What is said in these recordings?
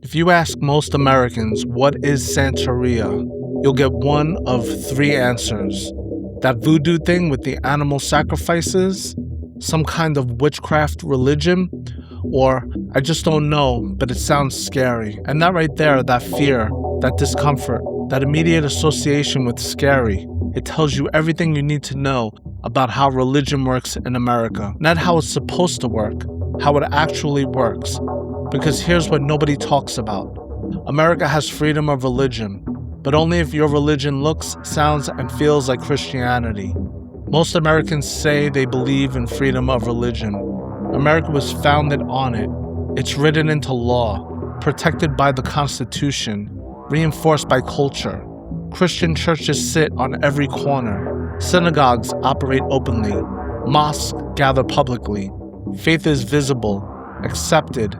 If you ask most Americans what is Santeria, you'll get one of three answers. That voodoo thing with the animal sacrifices, some kind of witchcraft religion, or I just don't know, but it sounds scary. And that right there, that fear, that discomfort, that immediate association with scary, it tells you everything you need to know about how religion works in America. Not how it's supposed to work, how it actually works. Because here's what nobody talks about. America has freedom of religion, but only if your religion looks, sounds, and feels like Christianity. Most Americans say they believe in freedom of religion. America was founded on it. It's written into law, protected by the Constitution, reinforced by culture. Christian churches sit on every corner. Synagogues operate openly. Mosques gather publicly. Faith is visible, accepted,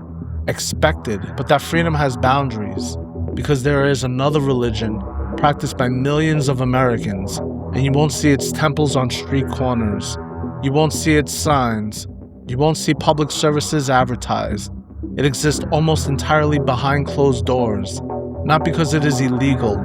expected, but that freedom has boundaries because there is another religion practiced by millions of Americans, and you won't see its temples on street corners. You won't see its signs. You won't see public services advertised. It exists almost entirely behind closed doors, not because it is illegal,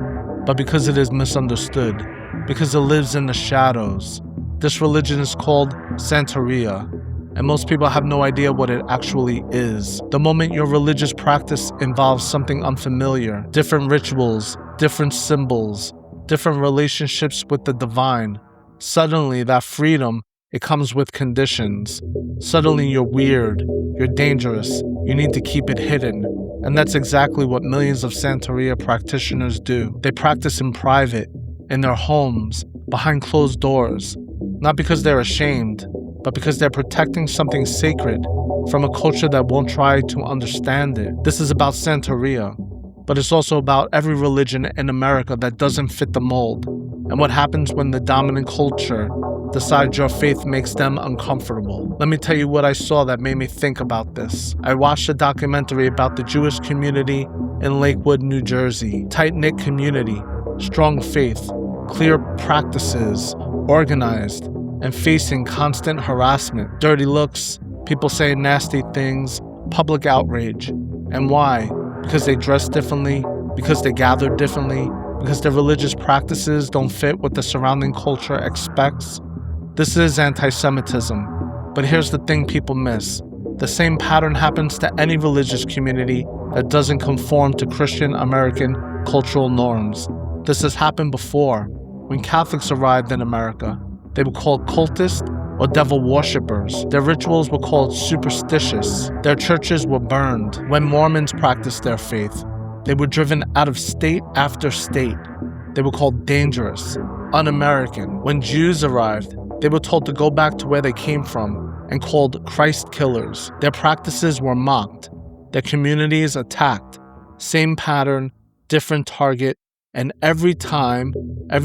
but because it is misunderstood, because it lives in the shadows. This religion is called Santeria, and most people have no idea what it actually is. The moment your religious practice involves something unfamiliar, different rituals, different symbols, different relationships with the divine, suddenly that freedom, it comes with conditions. Suddenly you're weird, you're dangerous, you need to keep it hidden. And that's exactly what millions of Santeria practitioners do. They practice in private, in their homes, behind closed doors, not because they're ashamed, but because they're protecting something sacred from a culture that won't try to understand it. This is about Santeria, but it's also about every religion in America that doesn't fit the mold, and what happens when the dominant culture decides your faith makes them uncomfortable. Let me tell you what I saw that made me think about this. I watched a documentary about the Jewish community in Lakewood, New Jersey. Tight-knit community, strong faith, clear practices, organized, and facing constant harassment, dirty looks, people saying nasty things, public outrage. And why? Because they dress differently, because they gather differently, because their religious practices don't fit what the surrounding culture expects. This is anti-Semitism. But here's the thing people miss. The same pattern happens to any religious community that doesn't conform to Christian American cultural norms. This has happened before. When Catholics arrived in America, they were called cultists or devil worshippers. Their rituals were called superstitious. Their churches were burned. When Mormons practiced their faith, they were driven out of state after state. They were called dangerous, un-American. When Jews arrived, they were told to go back to where they came from and called Christ killers. Their practices were mocked. Their communities attacked. Same pattern, different target, and every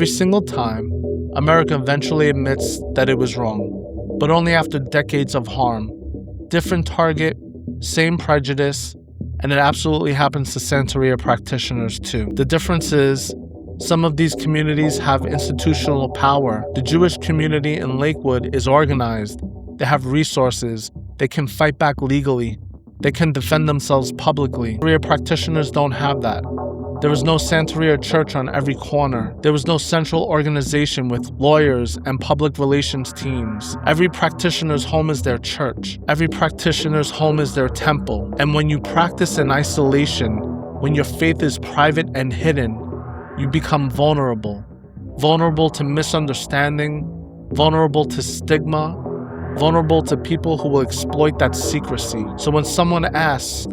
single time, America eventually admits that it was wrong, but only after decades of harm. Different target, same prejudice, and it absolutely happens to Santeria practitioners too. The difference is, some of these communities have institutional power. The Jewish community in Lakewood is organized. They have resources. They can fight back legally. They can defend themselves publicly. Santeria practitioners don't have that. There was no Santeria church on every corner. There was no central organization with lawyers and public relations teams. Every practitioner's home is their church. Every practitioner's home is their temple. And when you practice in isolation, when your faith is private and hidden, you become vulnerable. Vulnerable to misunderstanding, vulnerable to stigma, vulnerable to people who will exploit that secrecy. So when someone asks,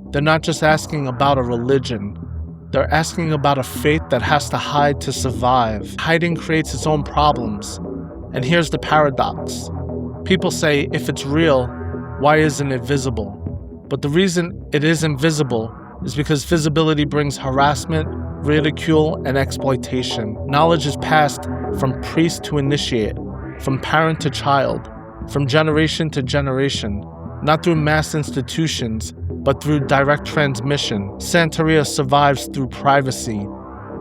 they're not just asking about a religion. They're asking about a faith that has to hide to survive. Hiding creates its own problems. And here's the paradox. People say, if it's real, why isn't it visible? But the reason it isn't visible is because visibility brings harassment, ridicule, and exploitation. Knowledge is passed from priest to initiate, from parent to child, from generation to generation, not through mass institutions, but through direct transmission. Santeria survives through privacy,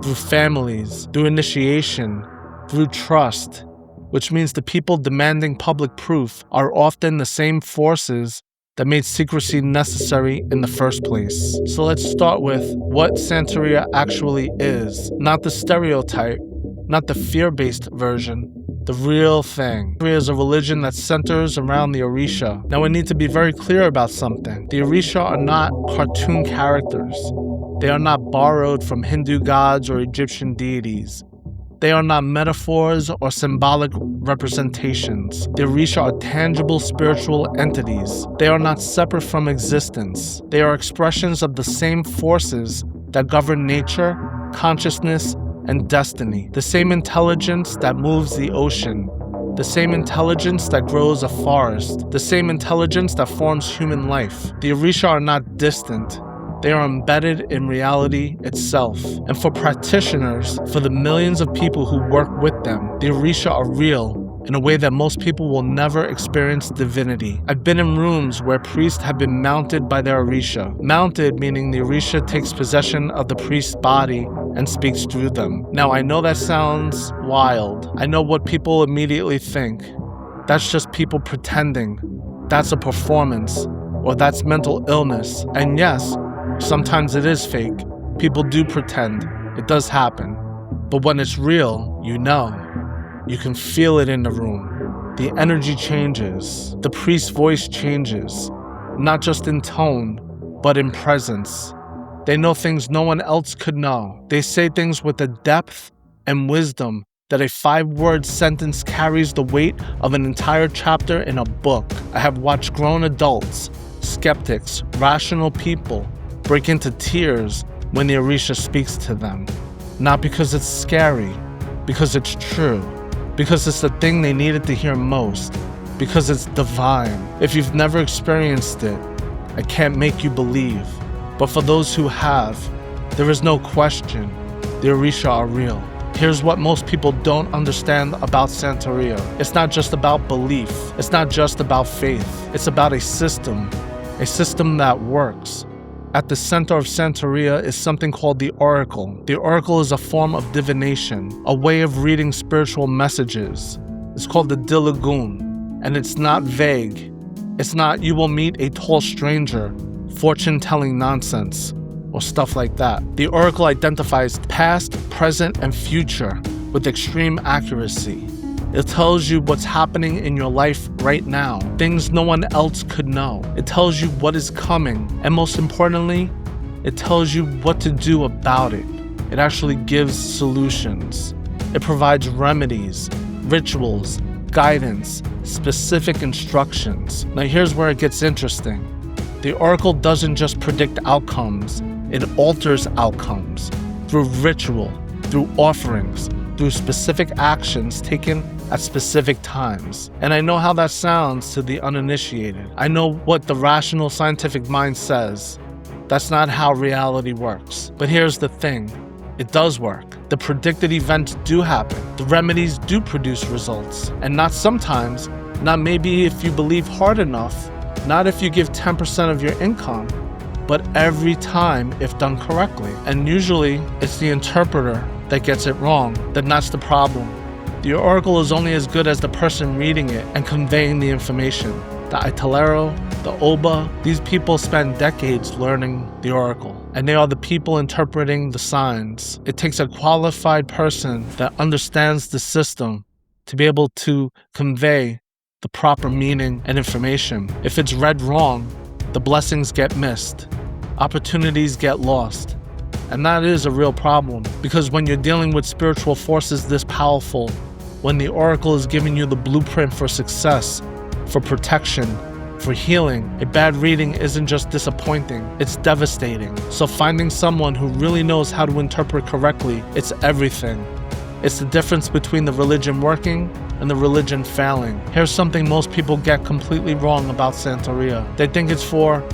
through families, through initiation, through trust, which means the people demanding public proof are often the same forces that made secrecy necessary in the first place. So let's start with what Santeria actually is. Not the stereotype, not the fear-based version, the real thing. Santeria is a religion that centers around the Orisha. Now we need to be very clear about something. The Orisha are not cartoon characters. They are not borrowed from Hindu gods or Egyptian deities. They are not metaphors or symbolic representations. The Orisha are tangible spiritual entities. They are not separate from existence. They are expressions of the same forces that govern nature, consciousness, and destiny. The same intelligence that moves the ocean. The same intelligence that grows a forest. The same intelligence that forms human life. The Orisha are not distant. They are embedded in reality itself. And for practitioners, for the millions of people who work with them, the Orisha are real in a way that most people will never experience divinity. I've been in rooms where priests have been mounted by their Orisha. Mounted meaning the Orisha takes possession of the priest's body and speaks through them. Now I know that sounds wild. I know what people immediately think. That's just people pretending. That's a performance. Or that's mental illness. And yes, sometimes it is fake. People do pretend. It does happen. But when it's real, you know. You can feel it in the room. The energy changes. The priest's voice changes. Not just in tone, but in presence. They know things no one else could know. They say things with a depth and wisdom that a 5-word sentence carries the weight of an entire chapter in a book. I have watched grown adults, skeptics, rational people break into tears when the Orisha speaks to them. Not because it's scary, because it's true, because it's the thing they needed to hear most, because it's divine. If you've never experienced it, I can't make you believe. But for those who have, there is no question, the Orisha are real. Here's what most people don't understand about Santeria. It's not just about belief. It's not just about faith. It's about a system that works. At the center of Santeria is something called the oracle. The oracle is a form of divination, a way of reading spiritual messages. It's called the dilagoon, and it's not vague. It's not "you will meet a tall stranger," fortune-telling nonsense, or stuff like that. The oracle identifies past, present, and future with extreme accuracy. It tells you what's happening in your life right now, things no one else could know. It tells you what is coming, and most importantly, it tells you what to do about it. It actually gives solutions. It provides remedies, rituals, guidance, specific instructions. Now here's where it gets interesting. The oracle doesn't just predict outcomes, it alters outcomes through ritual, through offerings, through specific actions taken at specific times. And I know how that sounds to the uninitiated. I know what the rational scientific mind says. That's not how reality works. But here's the thing. It does work. The predicted events do happen. The remedies do produce results. And not sometimes, not maybe if you believe hard enough, not if you give 10% of your income, but every time if done correctly. And usually, it's the interpreter that gets it wrong. Then that's the problem. The oracle is only as good as the person reading it and conveying the information. The Italero, the Oba, these people spend decades learning the oracle, and they are the people interpreting the signs. It takes a qualified person that understands the system to be able to convey the proper meaning and information. If it's read wrong, the blessings get missed, opportunities get lost. And that is a real problem, because when you're dealing with spiritual forces this powerful, when the oracle is giving you the blueprint for success, for protection, for healing, a bad reading isn't just disappointing, it's devastating. So finding someone who really knows how to interpret correctly, it's everything. It's the difference between the religion working and the religion failing. Here's something most people get completely wrong about Santeria. They think it's for,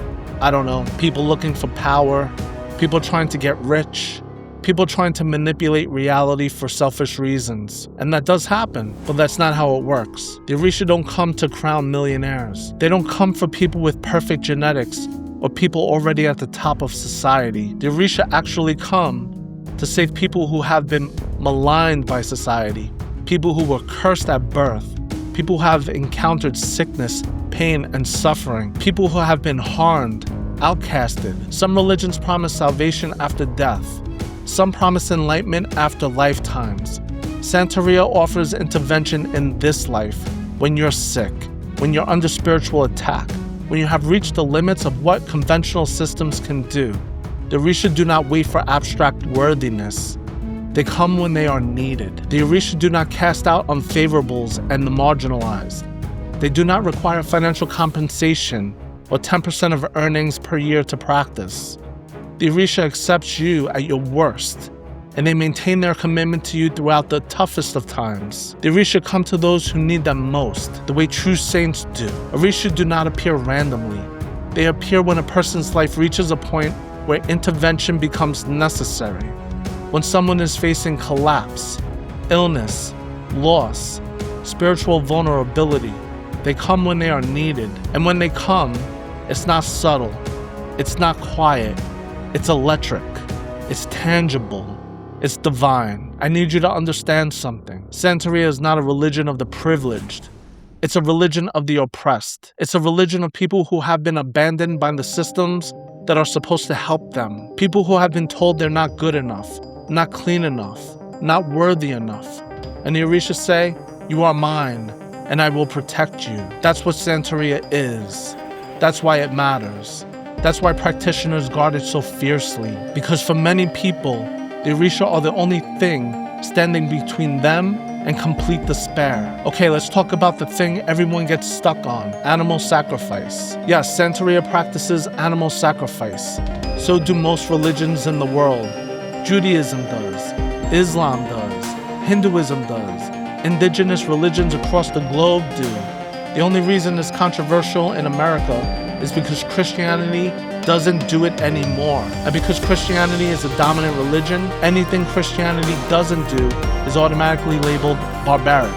I don't know, people looking for power, people trying to get rich, people trying to manipulate reality for selfish reasons. And that does happen, but that's not how it works. The Orisha don't come to crown millionaires. They don't come for people with perfect genetics or people already at the top of society. The Orisha actually come to save people who have been maligned by society, people who were cursed at birth, people who have encountered sickness, pain, and suffering, people who have been harmed, outcasted. Some religions promise salvation after death. Some promise enlightenment after lifetimes. Santeria offers intervention in this life, when you're sick, when you're under spiritual attack, when you have reached the limits of what conventional systems can do. The Orisha do not wait for abstract worthiness. They come when they are needed. The Orisha do not cast out unfavorables and the marginalized. They do not require financial compensation or 10% of earnings per year to practice. The Orisha accepts you at your worst, and they maintain their commitment to you throughout the toughest of times. The Orisha come to those who need them most, the way true saints do. Orisha do not appear randomly. They appear when a person's life reaches a point where intervention becomes necessary. When someone is facing collapse, illness, loss, spiritual vulnerability, they come when they are needed. And when they come, it's not subtle, it's not quiet, it's electric, it's tangible, it's divine. I need you to understand something. Santeria is not a religion of the privileged. It's a religion of the oppressed. It's a religion of people who have been abandoned by the systems that are supposed to help them. People who have been told they're not good enough, not clean enough, not worthy enough. And the Orisha say, "You are mine, and I will protect you." That's what Santeria is. That's why it matters. That's why practitioners guard it so fiercely. Because for many people, the Orisha are the only thing standing between them and complete despair. Okay, let's talk about the thing everyone gets stuck on: animal sacrifice. Yes, Santeria practices animal sacrifice. So do most religions in the world. Judaism does, Islam does, Hinduism does, indigenous religions across the globe do. The only reason it's controversial in America is because Christianity doesn't do it anymore. And because Christianity is a dominant religion, anything Christianity doesn't do is automatically labeled barbaric.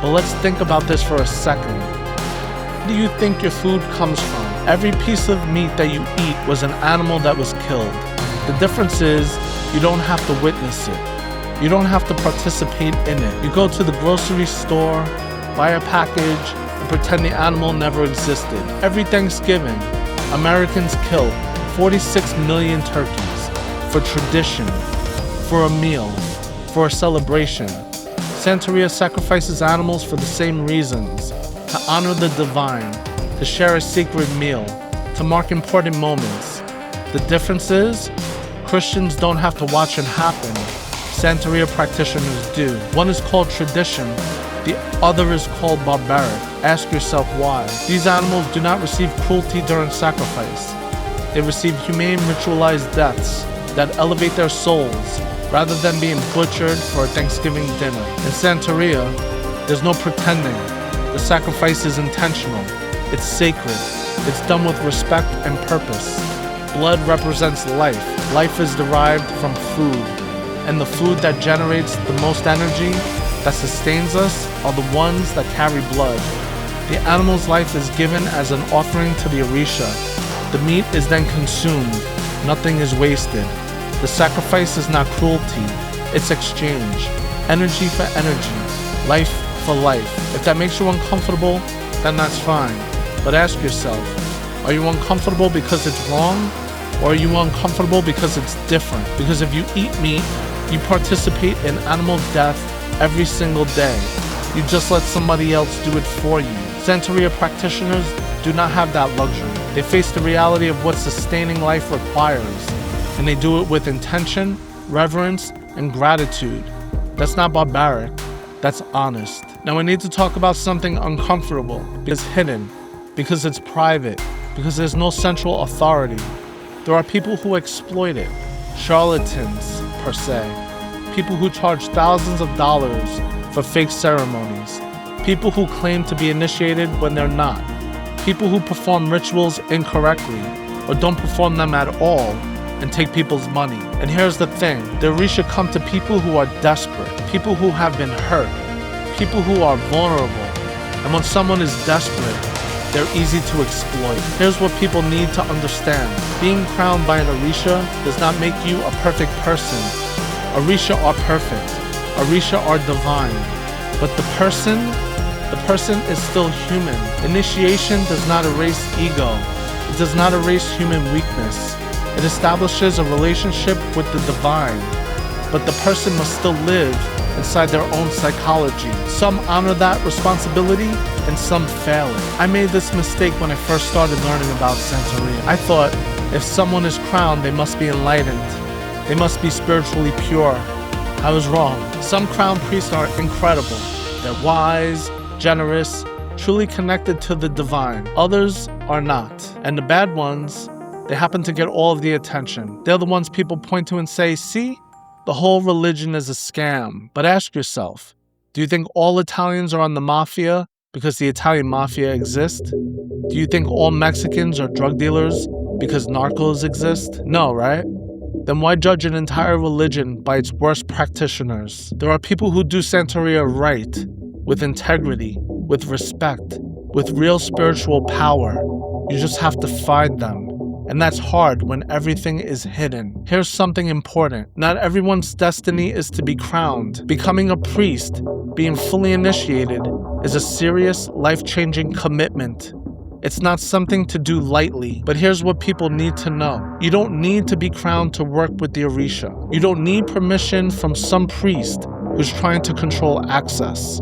But let's think about this for a second. Where do you think your food comes from? Every piece of meat that you eat was an animal that was killed. The difference is you don't have to witness it. You don't have to participate in it. You go to the grocery store, buy a package, and pretend the animal never existed. Every Thanksgiving, Americans kill 46 million turkeys for tradition, for a meal, for a celebration. Santeria sacrifices animals for the same reasons: to honor the divine, to share a sacred meal, to mark important moments. The difference is, Christians don't have to watch it happen. Santeria practitioners do. One is called tradition, the other is called barbaric. Ask yourself why. These animals do not receive cruelty during sacrifice. They receive humane ritualized deaths that elevate their souls rather than being butchered for a Thanksgiving dinner. In Santeria, there's no pretending. The sacrifice is intentional. It's sacred. It's done with respect and purpose. Blood represents life. Life is derived from food. And the food that generates the most energy, that sustains us, are the ones that carry blood. The animal's life is given as an offering to the Orisha. The meat is then consumed. Nothing is wasted. The sacrifice is not cruelty, it's exchange. Energy for energy, life for life. If that makes you uncomfortable, then that's fine. But ask yourself, are you uncomfortable because it's wrong? Or are you uncomfortable because it's different? Because if you eat meat, you participate in animal death every single day. You just let somebody else do it for you. Santeria practitioners do not have that luxury. They face the reality of what sustaining life requires, and they do it with intention, reverence, and gratitude. That's not barbaric, that's honest. Now we need to talk about something uncomfortable, because it's hidden, because it's private, because there's no central authority. There are people who exploit it, charlatans, per se. People who charge thousands of dollars for fake ceremonies. People who claim to be initiated when they're not. People who perform rituals incorrectly or don't perform them at all and take people's money. And here's the thing, the Orisha come to people who are desperate, people who have been hurt, people who are vulnerable. And when someone is desperate, they're easy to exploit. Here's what people need to understand. Being crowned by an Orisha does not make you a perfect person. Orisha are perfect. Orisha are divine. But the person the person is still human. Initiation does not erase ego. It does not erase human weakness. It establishes a relationship with the divine, but the person must still live inside their own psychology. Some honor that responsibility and some fail it. I made this mistake when I first started learning about Santeria. I thought if someone is crowned, they must be enlightened. They must be spiritually pure. I was wrong. Some crowned priests are incredible. They're wise, generous, truly connected to the divine. Others are not. And the bad ones, they happen to get all of the attention. They're the ones people point to and say, see, the whole religion is a scam. But ask yourself, do you think all Italians are on the mafia because the Italian mafia exists? Do you think all Mexicans are drug dealers because narcos exist? No, right? Then why judge an entire religion by its worst practitioners? There are people who do Santeria right, with integrity, with respect, with real spiritual power. You just have to find them. And that's hard when everything is hidden. Here's something important. Not everyone's destiny is to be crowned. Becoming a priest, being fully initiated, is a serious, life-changing commitment. It's not something to do lightly, but here's what people need to know. You don't need to be crowned to work with the Orisha. You don't need permission from some priest who's trying to control access.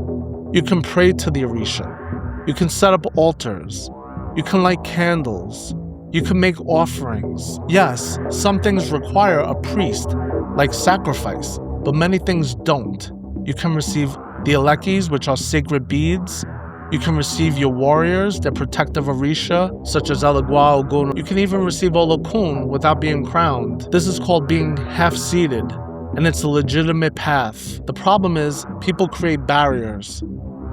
You can pray to the Orisha. You can set up altars. You can light candles. You can make offerings. Yes, some things require a priest, like sacrifice, but many things don't. You can receive the elekis, which are sacred beads. You can receive your warriors, their protective Orisha, such as Elegua Ogun. You can even receive Olokun without being crowned. This is called being half-seated, and it's a legitimate path. The problem is, people create barriers.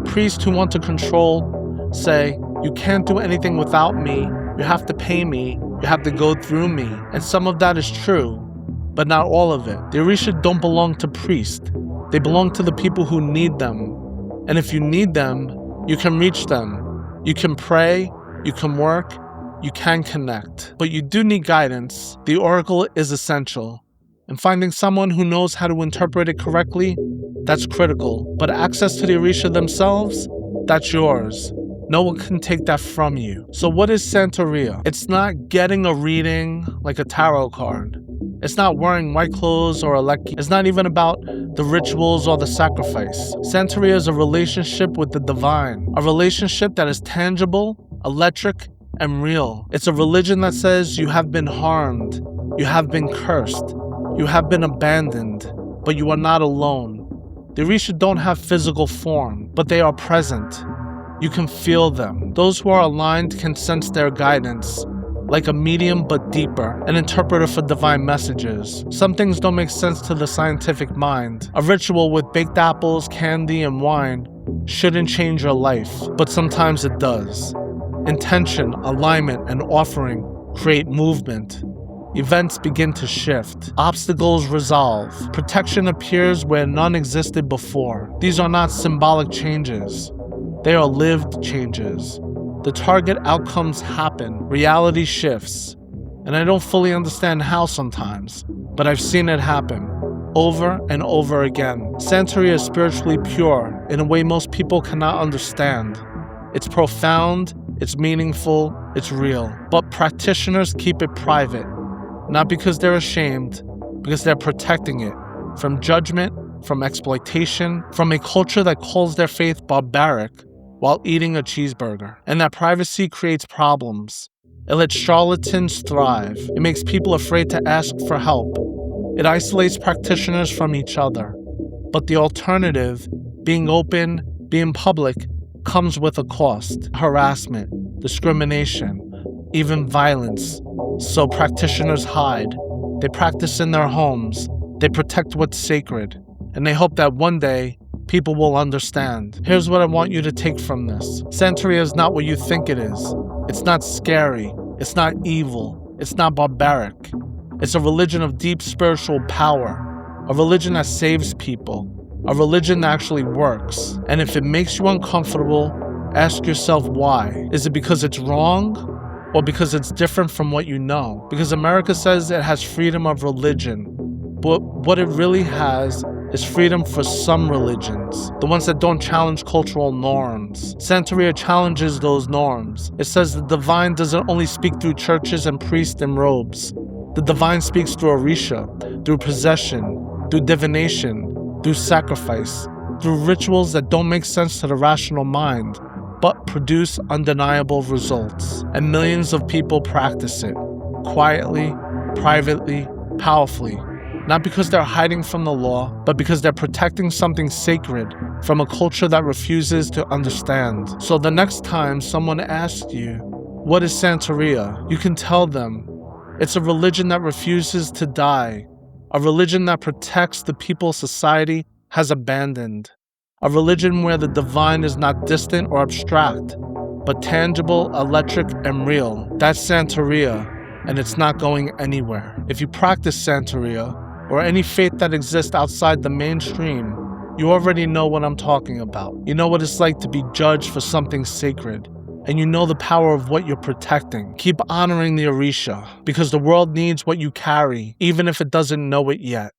Priests who want to control say, you can't do anything without me, you have to pay me, you have to go through me. And some of that is true, but not all of it. The Orisha don't belong to priests. They belong to the people who need them. And if you need them, you can reach them. You can pray, you can work, you can connect. But you do need guidance. The oracle is essential. And finding someone who knows how to interpret it correctly, that's critical. But access to the Orisha themselves, that's yours. No one can take that from you. So what is Santeria? It's not getting a reading like a tarot card. It's not wearing white clothes or a lekki. It's not even about the rituals or the sacrifice. Santeria is a relationship with the divine. A relationship that is tangible, electric, and real. It's a religion that says you have been harmed, you have been cursed, you have been abandoned, but you are not alone. The Orisha don't have physical form, but they are present. You can feel them. Those who are aligned can sense their guidance, like a medium but deeper, an interpreter for divine messages. Some things don't make sense to the scientific mind. A ritual with baked apples, candy, and wine shouldn't change your life, but sometimes it does. Intention, alignment, and offering create movement. Events begin to shift. Obstacles resolve. Protection appears where none existed before. These are not symbolic changes. They are lived changes. The target outcomes happen. Reality shifts. And I don't fully understand how sometimes, but I've seen it happen over and over again. Santeria is spiritually pure in a way most people cannot understand. It's profound, it's meaningful, it's real. But practitioners keep it private, not because they're ashamed, because they're protecting it from judgment, from exploitation, from a culture that calls their faith barbaric while eating a cheeseburger. And that privacy creates problems. It lets charlatans thrive. It makes people afraid to ask for help. It isolates practitioners from each other. But the alternative, being open, being public, comes with a cost. Harassment, discrimination, even violence. So practitioners hide. They practice in their homes. They protect what's sacred. And they hope that one day, people will understand. Here's what I want you to take from this. Santeria is not what you think it is. It's not scary. It's not evil. It's not barbaric. It's a religion of deep spiritual power. A religion that saves people. A religion that actually works. And if it makes you uncomfortable, ask yourself why. Is it because it's wrong? Or because it's different from what you know? Because America says it has freedom of religion. But what it really has is freedom for some religions, the ones that don't challenge cultural norms. Santeria challenges those norms. It says the divine doesn't only speak through churches and priests in robes. The divine speaks through Orisha, through possession, through divination, through sacrifice, through rituals that don't make sense to the rational mind, but produce undeniable results. And millions of people practice it, quietly, privately, powerfully, not because they're hiding from the law, but because they're protecting something sacred from a culture that refuses to understand. So the next time someone asks you, what is Santeria? You can tell them, it's a religion that refuses to die, a religion that protects the people society has abandoned, a religion where the divine is not distant or abstract, but tangible, electric, and real. That's Santeria, and it's not going anywhere. If you practice Santeria, or any faith that exists outside the mainstream, you already know what I'm talking about. You know what it's like to be judged for something sacred, and you know the power of what you're protecting. Keep honoring the Orisha, because the world needs what you carry, even if it doesn't know it yet.